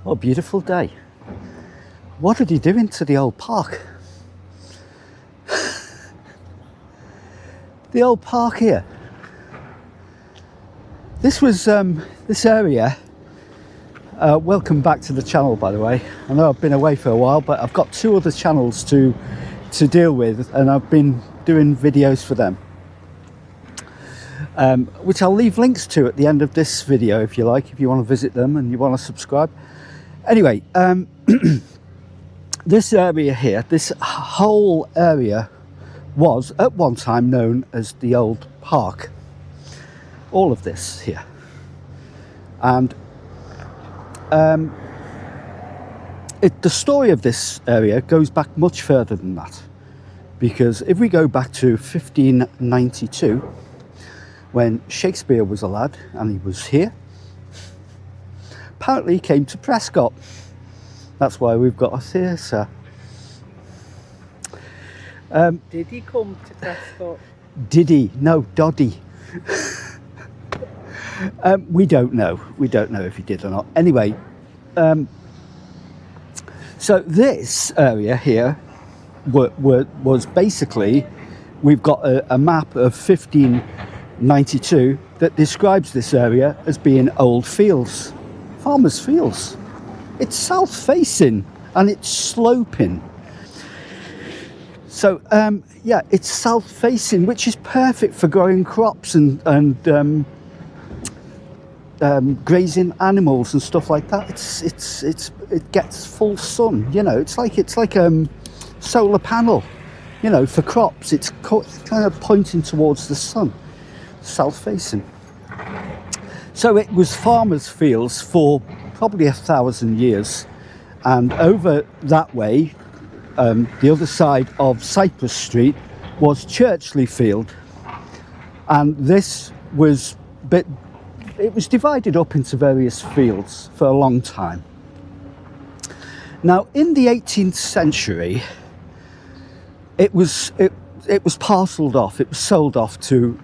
What a beautiful day. What are they doing to the old park? The old park here. This was this area. Welcome back to the channel, by the way. I know I've been away for a while, but I've got two other channels to deal with, and I've been doing videos for them, which I'll leave links to at the end of this video if you like, if you want to visit them and you want to subscribe. Anyway, this area here, this whole area was at one time known as the old park. All of this here. And the story of this area goes back much further than that, because if we go back to 1592, when Shakespeare was a lad and he was here, apparently he came to Prescot. That's why we've got a theatre. Did he come to Prescot? Did he? No, Doddy. We don't know. We don't know if he did or not. Anyway, so this area here was basically, we've got a map of 1592 that describes this area as being old fields, farmers' fields. It's south facing and it's sloping. So yeah, it's south facing, which is perfect for growing crops and grazing animals and stuff like that. It gets full sun, you know. It's like solar panel, you know, for crops. It's kind of pointing towards the sun, south facing. So it was farmers' fields for probably 1,000 years, and over that way, the other side of Cypress Street was Wycherley Field, and this was it was divided up into various fields for a long time. Now, in the 18th century, it was parcelled off. It was sold off to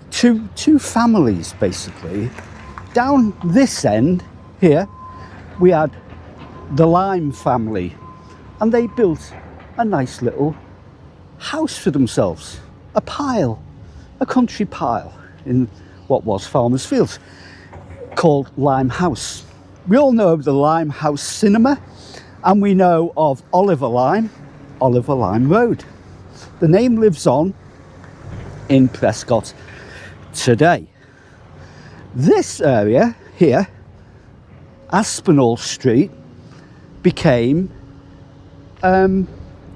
two families, basically. Down this end here, we had the Lime family, and they built a nice little house for themselves, a country pile in what was Farmers' Fields, called Lime House. We all know of the Lime House cinema, and we know of Oliver Lime Road. The name lives on in Prescot today. This area here, Aspinall Street, became the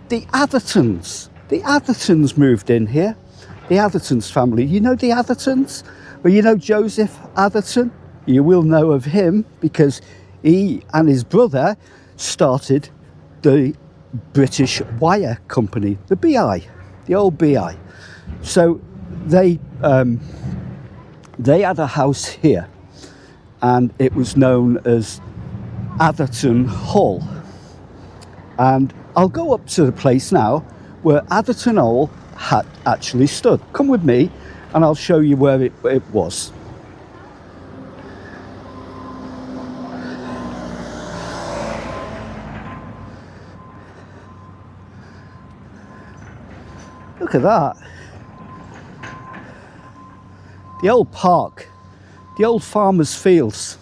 Athertons. The Athertons moved in here. The Athertons family. You know the Athertons? Well, you know Joseph Atherton? You will know of him because he and his brother started the British Wire Company, the BI, the old BI. So they had a house here, and it was known as Atherton Hall. And I'll go up to the place now where Atherton Hall had actually stood. Come with me and I'll show you where it was. Look at that. The old park, the old farmers' fields.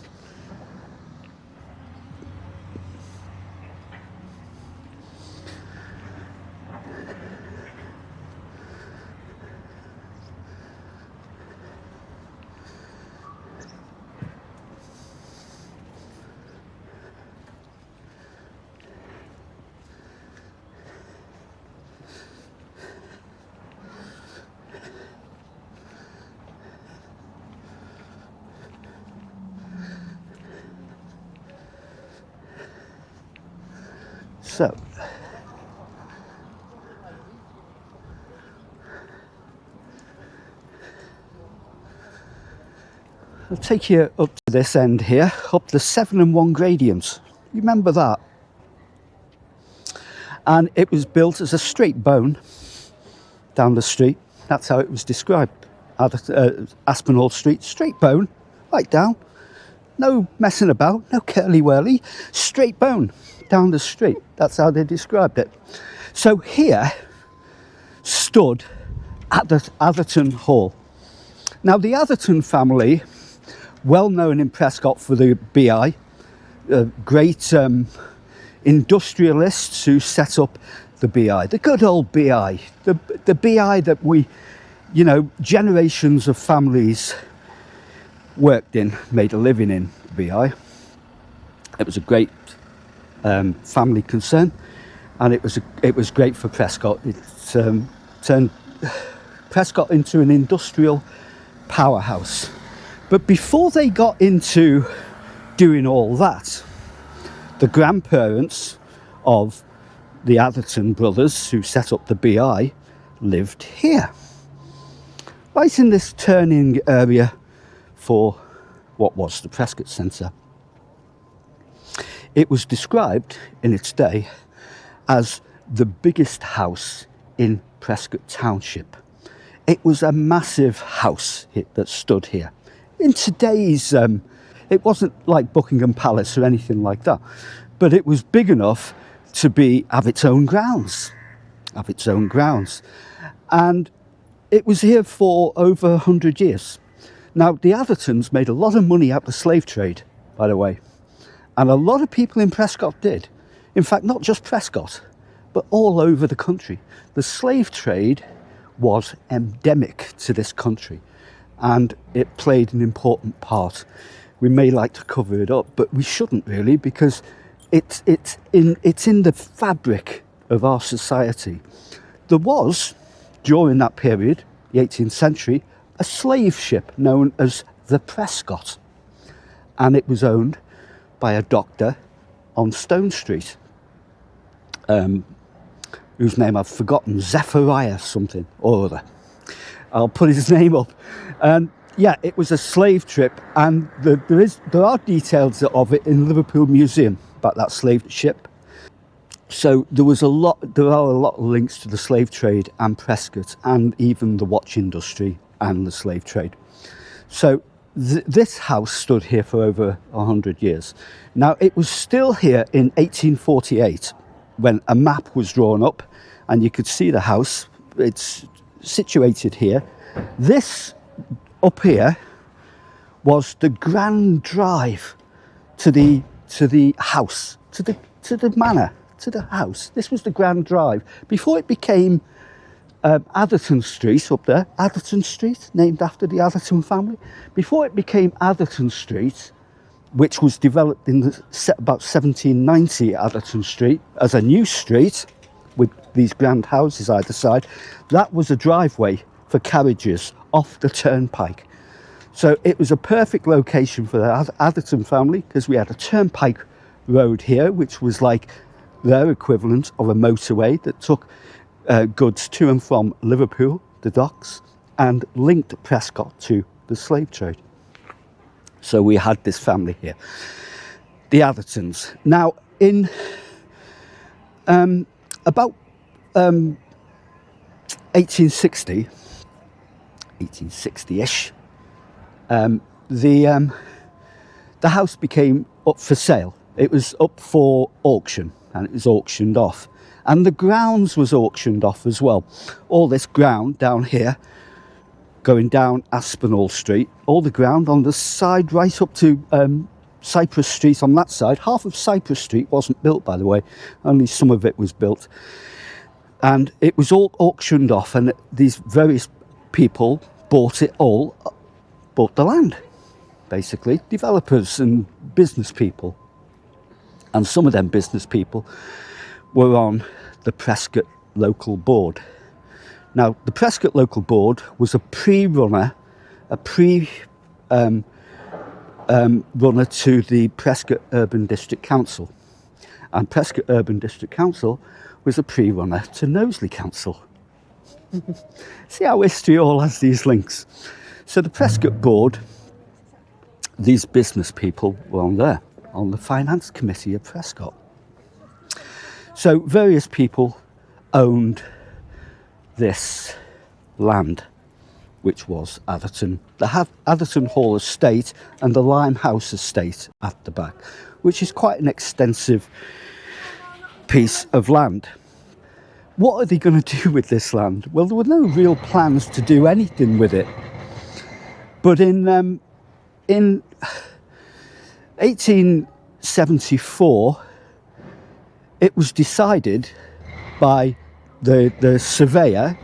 So, I'll take you up to this end here, up the 7 and 1 gradients. You remember that? And it was built as a straight bone down the street. That's how it was described. Aspinall Street, straight bone, right down. no messing about, no curly-whirly, straight bone down the street. That's how they described it. So here stood Atherton Hall. Now the Atherton family, well known in Prescot for the BI, great industrialists who set up the BI, the good old BI, the BI that we, you know, generations of families worked in, made a living in the BI. It was a great family concern, and it was great for Prescot. It turned Prescot into an industrial powerhouse. But before they got into doing all that, the grandparents of the Atherton brothers who set up the BI lived here, right in this turning area for what was the Prescot Centre. It was described in its day as the biggest house in Prescot Township. It was a massive house that stood here. In today's, it wasn't like Buckingham Palace or anything like that, but it was big enough to have its own grounds, and it was here for over 100 years. Now, the Athertons made a lot of money out of the slave trade, by the way, and a lot of people in Prescot did. In fact, not just Prescot, but all over the country. The slave trade was endemic to this country, and it played an important part. We may like to cover it up, but we shouldn't really, because it's in the fabric of our society. There was, during that period, the 18th century, a slave ship known as the Prescot, and it was owned by a doctor on Stone Street, whose name I've forgotten, Zechariah something or other. I'll put his name up. And yeah, it was a slave trip, and there are details of it in Liverpool Museum about that slave ship. So there are a lot of links to the slave trade and Prescot, and even the watch industry and the slave trade. So this house stood here for over 100 years. Now, it was still here in 1848 when a map was drawn up, and you could see the house. It's situated here. This up here was the grand drive to the house, to the manor, to the house. This was the grand drive before it became Atherton Street up there. Atherton Street, named after the Atherton family. Before it became Atherton Street, which was developed in about 1790, Atherton Street, as a new street with these grand houses either side, that was a driveway for carriages off the turnpike. So it was a perfect location for the Atherton family, because we had a turnpike road here, which was like their equivalent of a motorway that took goods to and from Liverpool, the docks, and linked Prescot to the slave trade. So we had this family here, the Athertons. Now, in about 1860-ish, the house became up for sale. It was up for auction, and it was auctioned off. And the grounds was auctioned off as well. All this ground down here, going down Aspinall Street, all the ground on the side right up to Cypress Street on that side. Half of Cypress Street wasn't built, by the way. Only some of it was built. And it was all auctioned off, and these various people bought the land, basically. Developers and business people. And some of them business people were on the Prescot local board. Now, the Prescot local board was a runner to the Prescot Urban District Council. And Prescot Urban District Council was a pre-runner to Knowsley Council. See how history all has these links. So the Prescot board, these business people were on there, on the finance committee of Prescot. So various people owned this land, which was Atherton, the Atherton Hall estate and the Limehouse estate at the back, which is quite an extensive piece of land. What are they going to do with this land? Well, there were no real plans to do anything with it. But in 1874, it was decided by the surveyor,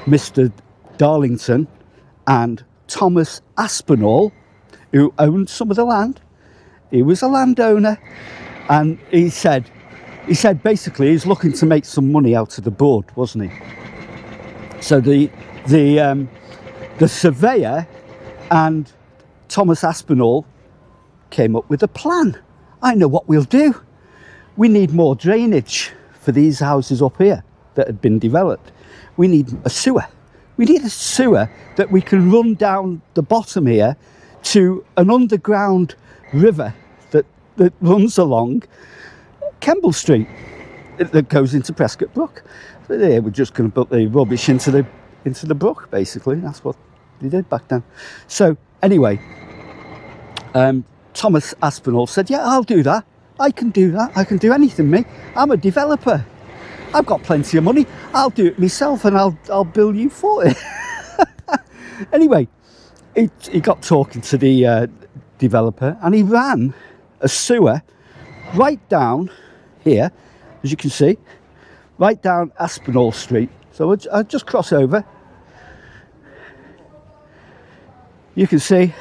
Mr. Darlington, and Thomas Aspinall, who owned some of the land. He was a landowner, and he said basically he's looking to make some money out of the board, wasn't he? So the surveyor and Thomas Aspinall came up with a plan. I know what we'll do. We need more drainage for these houses up here that had been developed. We need a sewer. We need a sewer that we can run down the bottom here to an underground river that runs along Kemble Street that goes into Prescot Brook. So they were just going to put the rubbish into the brook, basically. That's what they did back then. So anyway, Thomas Aspinall said, yeah, I'll do that. I can do that. I can do anything, mate. I'm a developer. I've got plenty of money. I'll do it myself and I'll bill you for it. Anyway, he got talking to the developer, and he ran a sewer right down here, as you can see, right down Aspinall Street. So I'll just cross over. You can see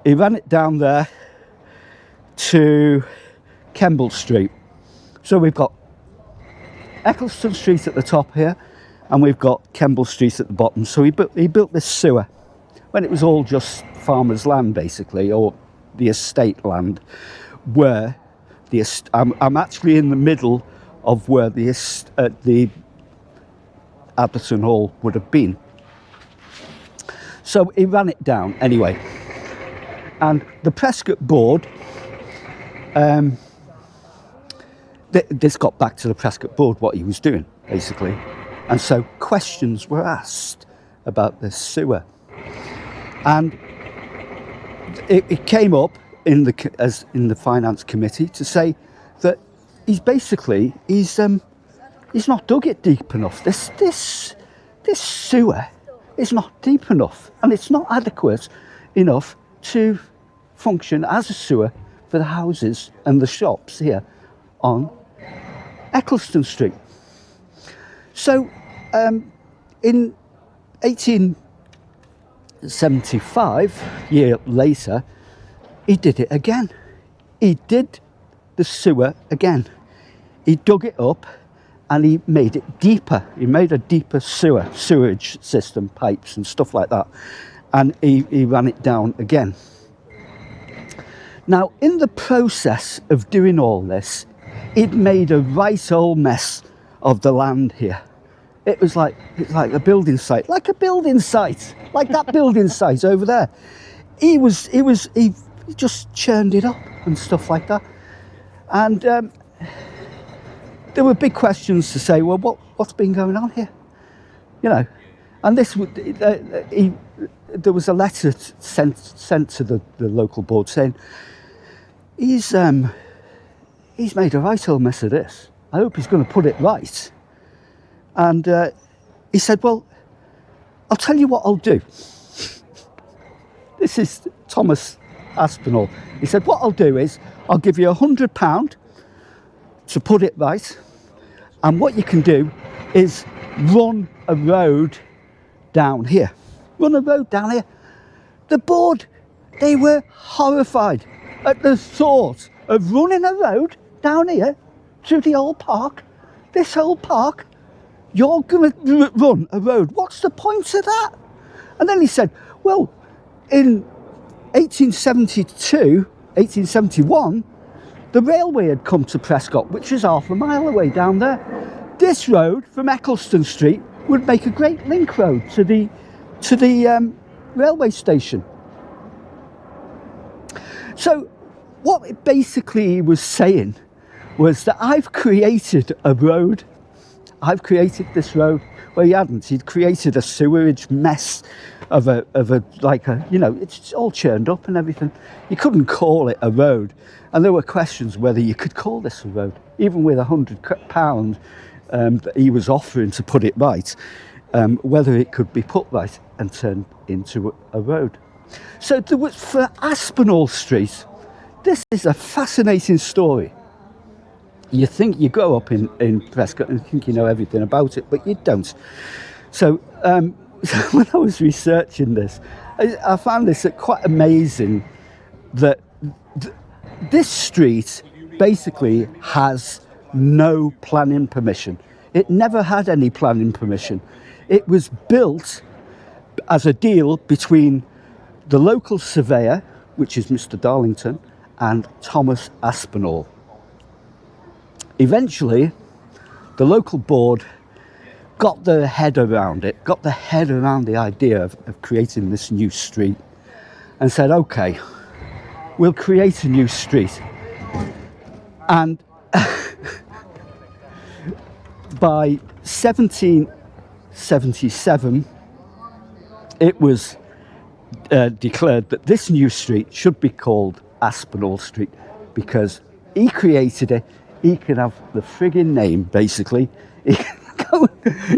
he ran it down there to Kemble Street. So we've got Eccleston Street at the top here, and we've got Kemble Street at the bottom. So he built this sewer when it was all just farmers' land, basically, or the estate land, where I'm actually in the middle of where the Atherton Hall would have been. So he ran it down anyway, and the Prescot board, this got back to the Prescot board what he was doing, basically, and so questions were asked about this sewer, and it came up in the finance committee to say that he's not dug it deep enough. This sewer is not deep enough, and it's not adequate enough to function as a sewer for the houses and the shops here on Eccleston Street. So in 1875, a year later, he did it again. He did the sewer again. He dug it up and he made it deeper. He made a deeper sewage system, pipes and stuff like that. And he ran it down again. Now, in the process of doing all this, he'd made a right old mess of the land here. It's like a building site, like that building site over there. He just churned it up and stuff like that. And there were big questions to say, well, what's been going on here? You know, and this there was a letter sent to the local board saying, he's made a right old mess of this. I hope he's going to put it right. And he said, well, I'll tell you what I'll do. This is Thomas Aspinall. He said, what I'll do is I'll give you £100 to put it right, and what you can do is run a road down here. The board, they were horrified at the thought of running a road down here to the old park. This old park, you're going to run a road. What's the point of that? And then he said, well, in 1871, the railway had come to Prescot, which is half a mile away down there. This road from Eccleston Street would make a great link road to the railway station. So what it basically was saying was that I've created a road, I've created this road. Well, he hadn't. He'd created a sewage mess of a you know, it's all churned up and everything. You couldn't call it a road. And there were questions whether you could call this a road, even with £100 that he was offering to put it right, whether it could be put right and turned into a road. So there was, for Aspinall Street, this is a fascinating story. You think you grow up in Prescot and think you know everything about it, but you don't. So when I was researching this, I found this quite amazing that this street basically has no planning permission. It never had any planning permission. It was built as a deal between the local surveyor, which is Mr. Darlington, and Thomas Aspinall. Eventually, the local board got their head around it, got their head around the idea of creating this new street, and said, okay, we'll create a new street. And by 1777, it was declared that this new street should be called Aspinall Street, because he created it. He can have the frigging name, basically.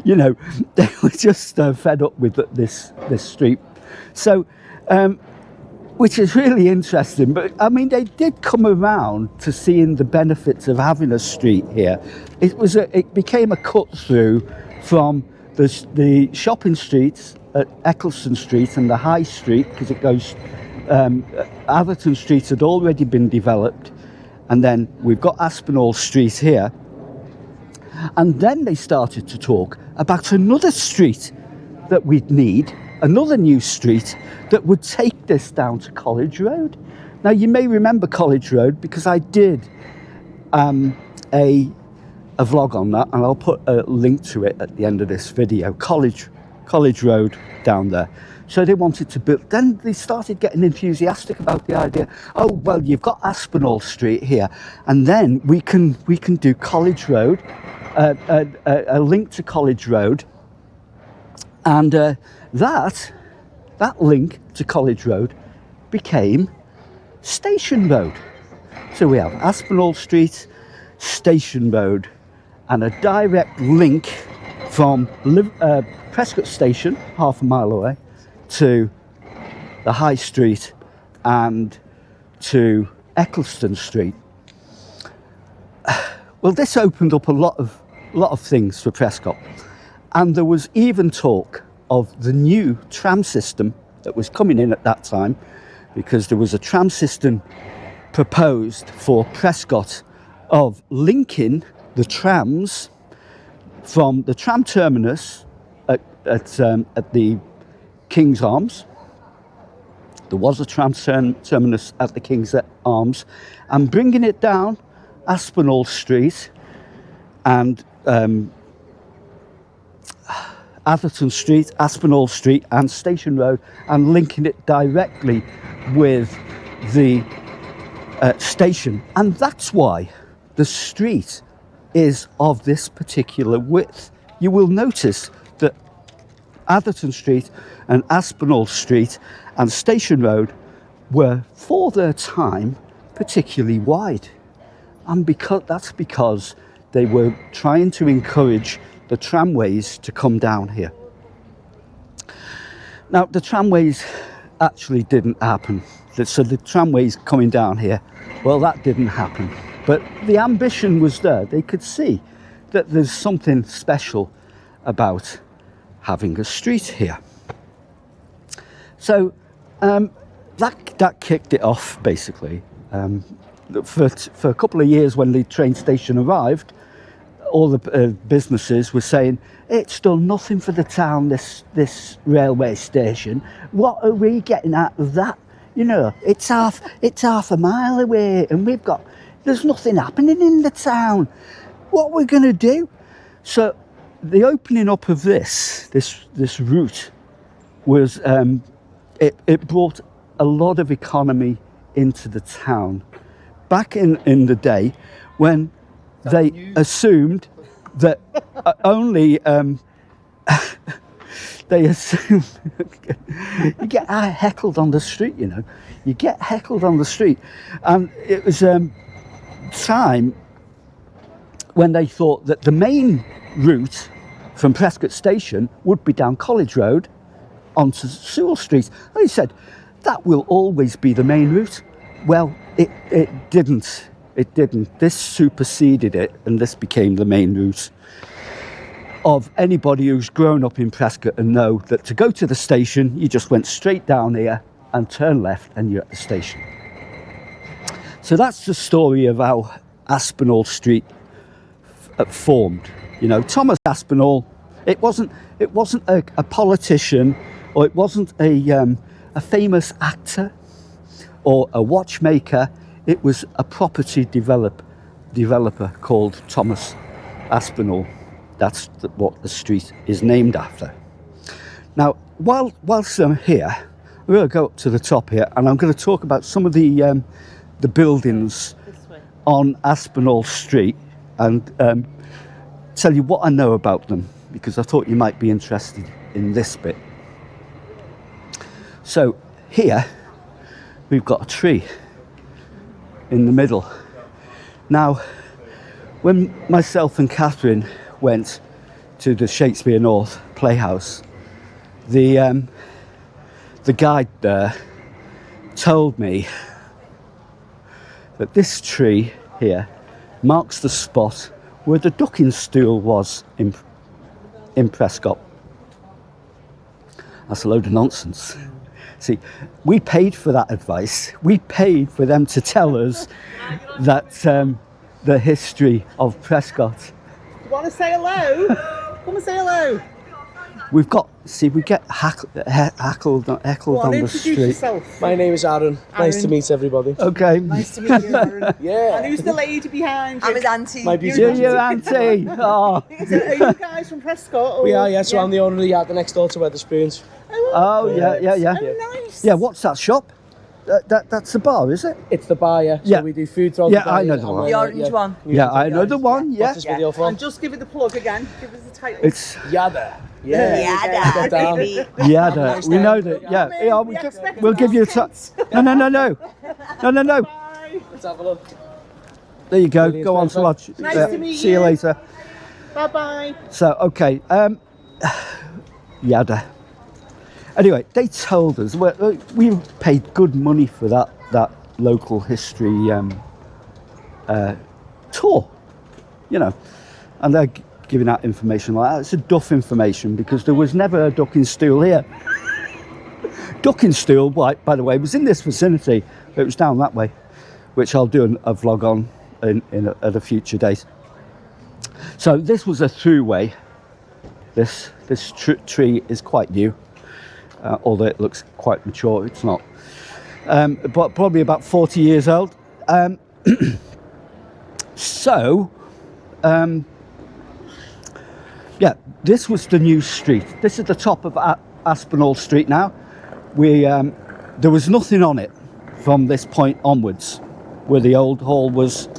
You know, they were just fed up with this street. So, which is really interesting. But I mean, they did come around to seeing the benefits of having a street here. It became a cut through from the shopping streets at Eccleston Street and the High Street, because it goes. Atherton Street had already been developed. And then we've got Aspinall Street here. And then they started to talk about another street that we'd need, another new street that would take this down to College Road. Now, you may remember College Road because I did a vlog on that, and I'll put a link to it at the end of this video. College Road down there. So they wanted to build. Then they started getting enthusiastic about the idea. Oh, well, you've got Aspinall Street here, and then we can do College Road, a link to College Road, and that link to College Road became Station Road. So we have Aspinall Street, Station Road, and a direct link from Prescot Station, half a mile away, to the High Street and to Eccleston Street. Well, this opened up a lot of things for Prescot, and there was even talk of the new tram system that was coming in at that time, because there was a tram system proposed for Prescot of linking the trams from the tram terminus at the King's Arms. There was a tram terminus at the King's Arms, and bringing it down Aspinall Street and Atherton Street, Aspinall Street and Station Road, and linking it directly with the station. And that's why the street is of this particular width. You will notice that Atherton Street and Aspinall Street and Station Road were, for their time, particularly wide. And that's because they were trying to encourage the tramways to come down here. Now, the tramways actually didn't happen. So the tramways coming down here, well, that didn't happen. But the ambition was there. They could see that there's something special about having a street here. So that kicked it off, basically. For a couple of years, when the train station arrived, all the businesses were saying, it's done nothing for the town, this railway station. What are we getting out of that? You know, it's half a mile away, and there's nothing happening in the town. What are we going to do? So the opening up of this route was, it brought a lot of economy into the town. Back in the day, when they assumed that only they assume you get heckled on the street, you know. You get heckled on the street. And it was time when they thought that the main route from Prescot Station would be down College Road onto Sewage Street. And they said, that will always be the main route. Well, it didn't. It didn't. This superseded it, and this became the main route of anybody who's grown up in Prescot and know that to go to the station, you just went straight down here and turn left and you're at the station. So that's the story of how Aspinall Street formed. You know, Thomas Aspinall, it wasn't a politician, or it wasn't a famous actor or a watchmaker. It was a property developer called Thomas Aspinall. That's what the street is named after. Now, whilst I'm here, we're going to go up to the top here, and I'm going to talk about some of the buildings on Aspinall Street, and tell you what I know about them, because I thought you might be interested in this bit. So here we've got a tree in the middle. Now, when myself and Catherine went to the Shakespeare North Playhouse, the guide there told me that this tree here marks the spot where the ducking stool was in Prescot. That's a load of nonsense. See, we paid for that advice. We paid for them to tell us that the history of Prescot. You want to say hello? Come and say hello. We get heckled on the street. Yourself. My name is Aaron. Nice to meet everybody. Okay. Nice to meet you, Aaron. Yeah. And who's the lady behind you? I'm his auntie. My beauty. Your auntie. Oh. Are you guys from Prescot? Or? We are, yeah. So I'm the owner of the yard next door to Wetherspoons. Oh, yeah. Oh, nice. Yeah, what's that shop? That's the bar, is it? It's the bar, yeah. Yeah. So we do food throughout Yeah, the day. I know the one. The orange one. Yeah, I know the one, yeah. What's this video for? And just give it the plug again. Give us the title. It's Yada. Yeah. Yeah, down. baby. Yada. We know that. Yeah, we'll give you a No. Bye. Let's have a look. There you go. Brilliant, Go on to lodge. Nice to meet See you you. later. Bye-bye. So, okay. Yada. Anyway, they told us we paid good money for that local history tour, you know, and they're giving out information like that. It's a duff information, because there was never a ducking stool here. Ducking stool, by the way, was in this vicinity. It was down that way, which I'll do a vlog on at a future date. So this was a throughway. This tree is quite new. Although it looks quite mature, it's not. But probably about 40 years old. Yeah, this was the new street. This is the top of Aspinall Street now. There was nothing on it from this point onwards, where the old hall was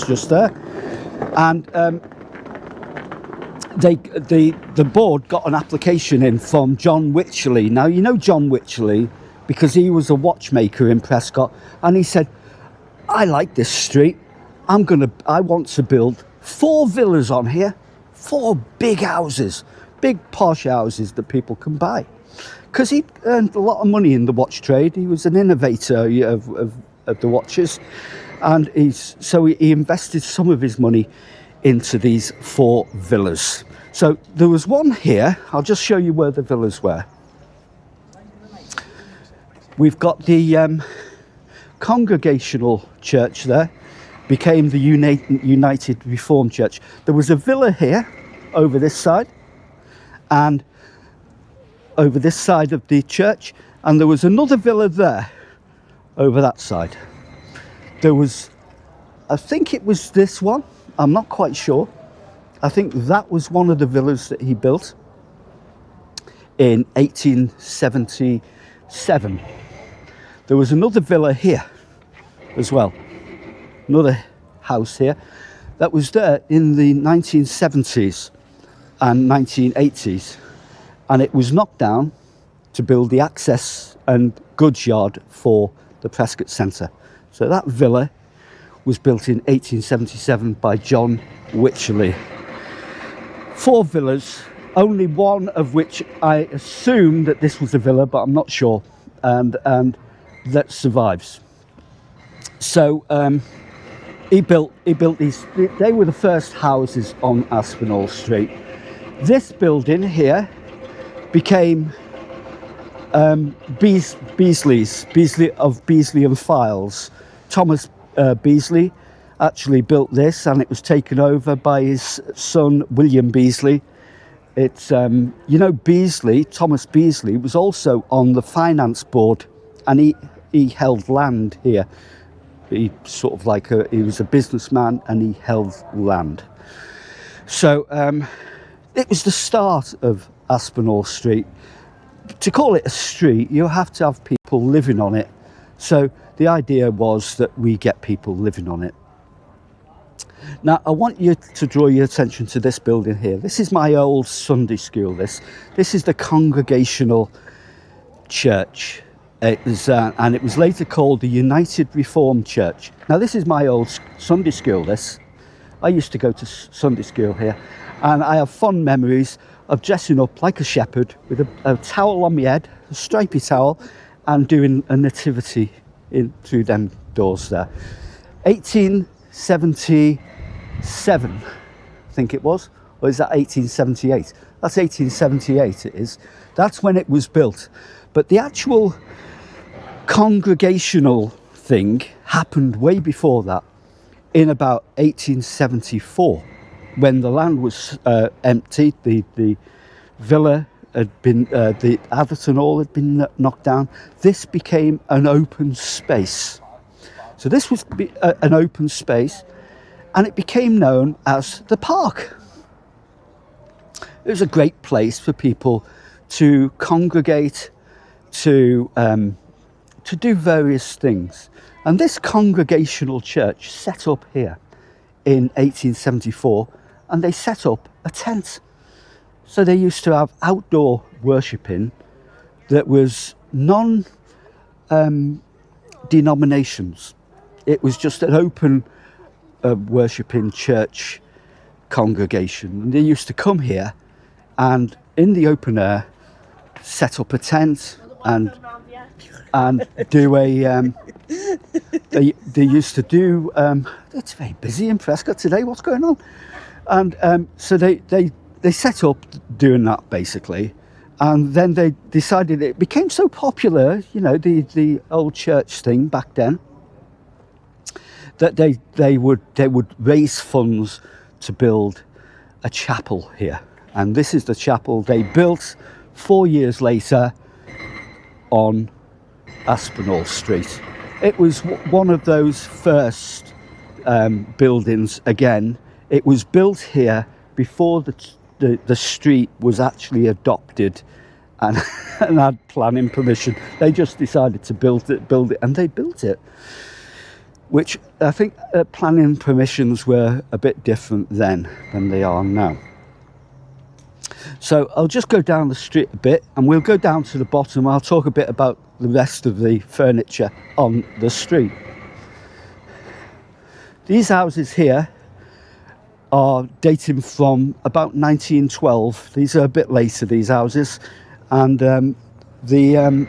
just there. And the board got an application in from John Wycherley. Now, you know John Wycherley because he was a watchmaker in Prescot, and he said, I like this street. I want to build 4 villas on here, 4 big houses, big posh houses that people can buy. Because he earned a lot of money in the watch trade. He was an innovator of the watches, and he invested some of his money into these 4 villas. So there was one here. I'll just show you where the villas were. We've got the Congregational Church there, became the United Reformed Church. There was a villa here over this side, and over this side of the church, and there was another villa there over that side. There was, I think it was this one, I'm not quite sure. I think that was one of the villas that he built in 1877. There was another villa here as well, another house here. that was there in the 1970s and 1980s, and it was knocked down to build the access and goods yard for the Prescot Centre. So that villa was built in 1877 by John Wycherley. 4 villas, only one of which I assume that this was a villa, but I'm not sure, and that survives. So he built these. They were the first houses on Aspinall Street. This building here became Beesley of Beesley and Fildes. Thomas Beesley actually built this, and it was taken over by his son William Beesley. It's Beesley, Thomas Beesley, was also on the finance board, and he held land here. He sort of he was a businessman, and he held land. So it was the start of Aspinall Street. To call it a street, you have to have people living on it. So the idea was that we get people living on it. Now, I want you to draw your attention to this building here. This is my old Sunday school. This is the Congregational Church. It was, and it was later called the United Reformed Church. Now, this is my old Sunday school. I used to go to Sunday school here, and I have fond memories of dressing up like a shepherd with a towel on my head, a stripy towel, and doing a nativity in through them doors there. 1877, I think it was, or is that 1878? That's 1878 it is. That's when it was built. But the actual congregational thing happened way before that, in about 1874, when the land was empty. The villa had been, the Atherton Hall had been knocked down. This became an open space. So this was an open space, and it became known as the park. It was a great place for people to congregate, to do various things. And this Congregational Church set up here in 1874, and they set up a tent. So they used to have outdoor worshipping that was non-denominations. It was just an open worshipping church congregation. And they used to come here and in the open air set up a tent and do a they used to do it's very busy in Prescot today, what's going on? And so they set up doing that basically, and then they decided it became so popular, the old church thing back then, that they would raise funds to build a chapel here. And this is the chapel they built 4 years later on Aspinall Street. It was one of those first buildings. Again, it was built here before the street was actually adopted and had planning permission. They just decided to build it, and they built it. Which I think planning permissions were a bit different then than they are now. So I'll just go down the street a bit, and we'll go down to the bottom. I'll talk a bit about the rest of the furniture on the street. These houses here are dating from about 1912. These are a bit later, these houses, and these are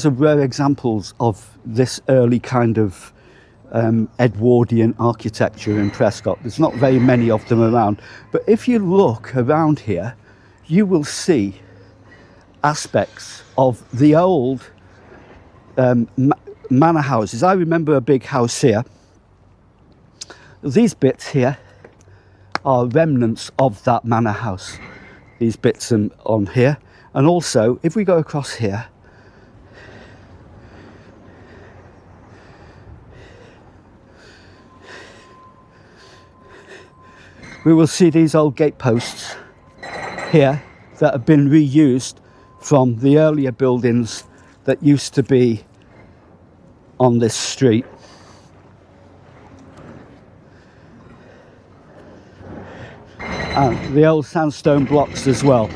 rare examples of this early kind of Edwardian architecture in Prescot. There's not very many of them around, but if you look around here, you will see aspects of the old manor houses. I remember a big house here. These bits here are remnants of that manor house. These bits on here, and also if we go across here, we will see these old gateposts here that have been reused from the earlier buildings that used to be on this street. and the old sandstone blocks as well.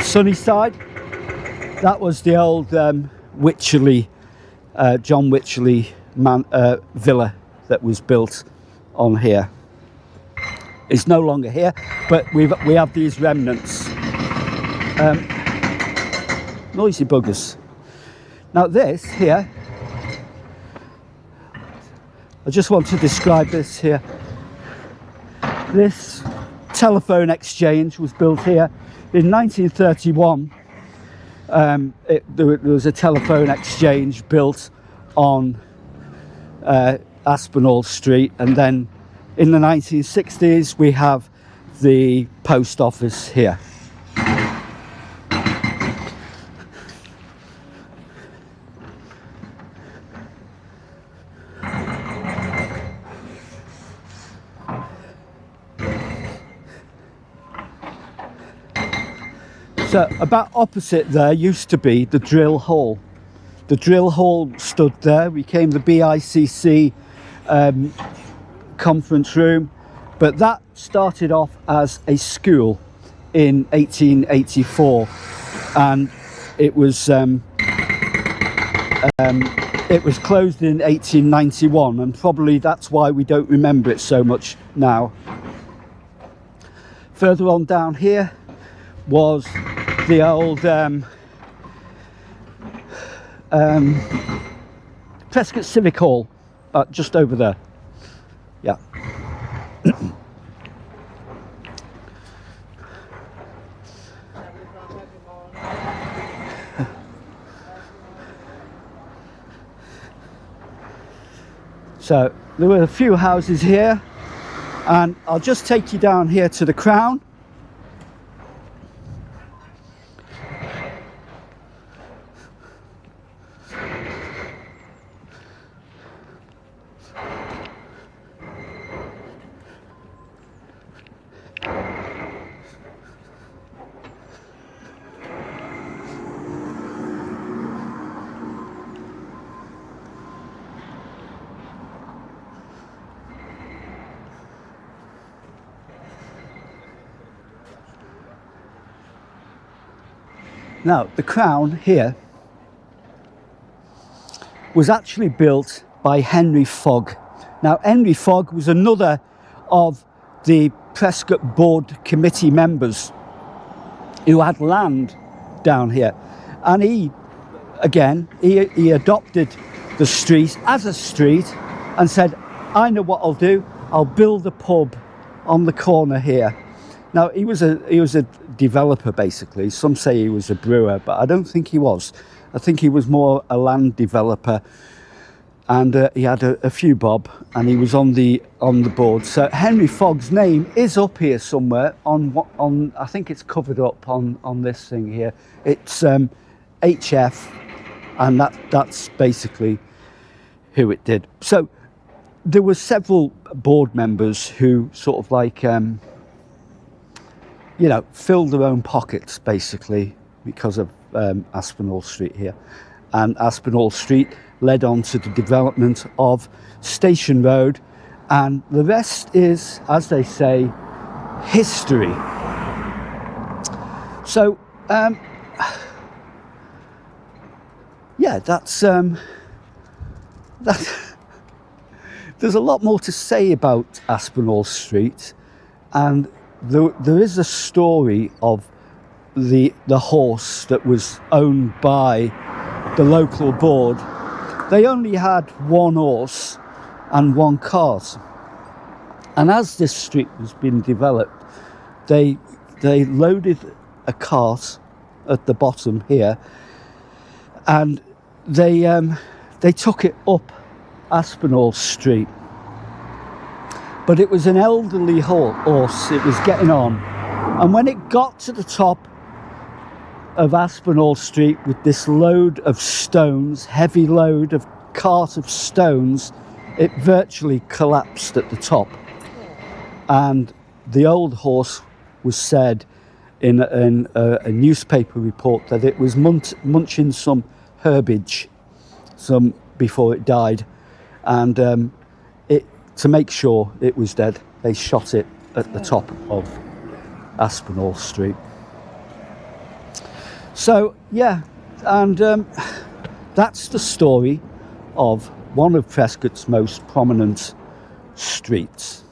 Sunnyside, that was the old Wycherley, John Wycherley villa that was built on here. It's no longer here, but we have these remnants. Noisy buggers. Now this here, I just want to describe this here. This telephone exchange was built here in 1931. There was a telephone exchange built on Aspinall Street, and then in the 1960s we have the post office here. So about opposite there used to be the drill hall. The drill hall stood there, became the BICC conference room, but that started off as a school in 1884, and it was closed in 1891, and probably that's why we don't remember it so much now. Further on down here was the old Prescot Civic Hall, just over there. Yeah. So there were a few houses here, and I'll just take you down here to the Crown. Now, the Crown here was actually built by Henry Fogg. Now, Henry Fogg was another of the Prescot Board Committee members who had land down here. And he adopted the street as a street and said, I know what I'll do, I'll build a pub on the corner here. Now, he was a developer, basically. Some say he was a brewer, but I don't think he was. I think he was more a land developer, and he had a few bob, and he was on the board. So Henry Fogg's name is up here somewhere on I think it's covered up on this thing here. It's HF, and that's basically who it did. So there were several board members who sort of like filled their own pockets, basically, because of Aspinall Street here. And Aspinall Street led on to the development of Station Road, and the rest is, as they say, history. So, that's there's a lot more to say about Aspinall Street, and there is a story of the horse that was owned by the local board. They only had one horse and one cart, and as this street was being developed, they loaded a cart at the bottom here, and they took it up Aspinall Street. But it was an elderly horse, it was getting on. And when it got to the top of Aspinall Street with this load of stones, heavy load of cart of stones, it virtually collapsed at the top. And the old horse was said in a newspaper report that it was munching some herbage before it died. And to make sure it was dead, they shot it at the top of Aspinall Street. So yeah, and that's the story of one of Prescot's most prominent streets.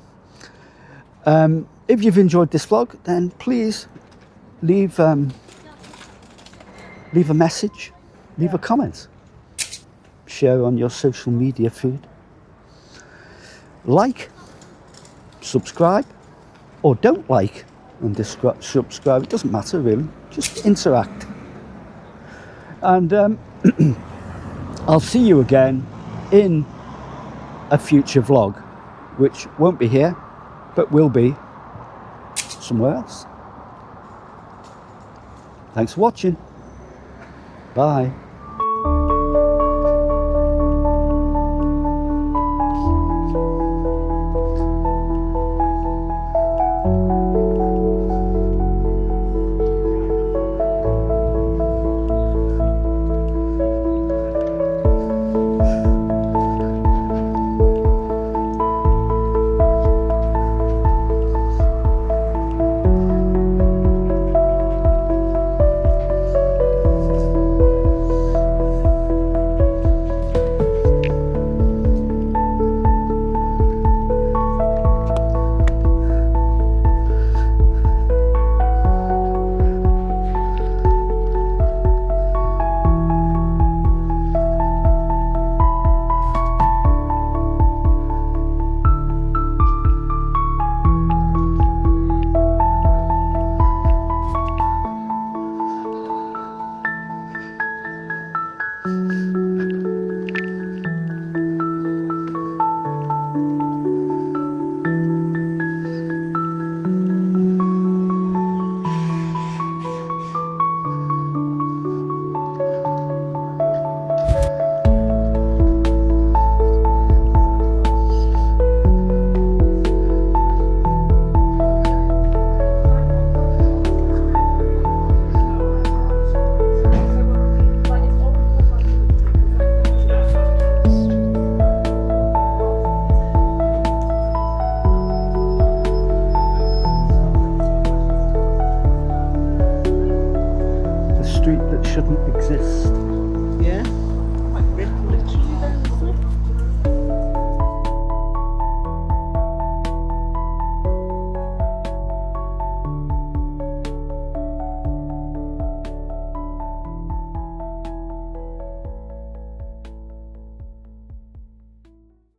If you've enjoyed this vlog, then please leave a message, leave a comment, share on your social media feed, like, subscribe, or don't like and subscribe. It doesn't matter really, just interact. And I'll see you again in a future vlog, which won't be here, but will be somewhere else. Thanks for watching. Bye. Street that shouldn't exist. Yeah.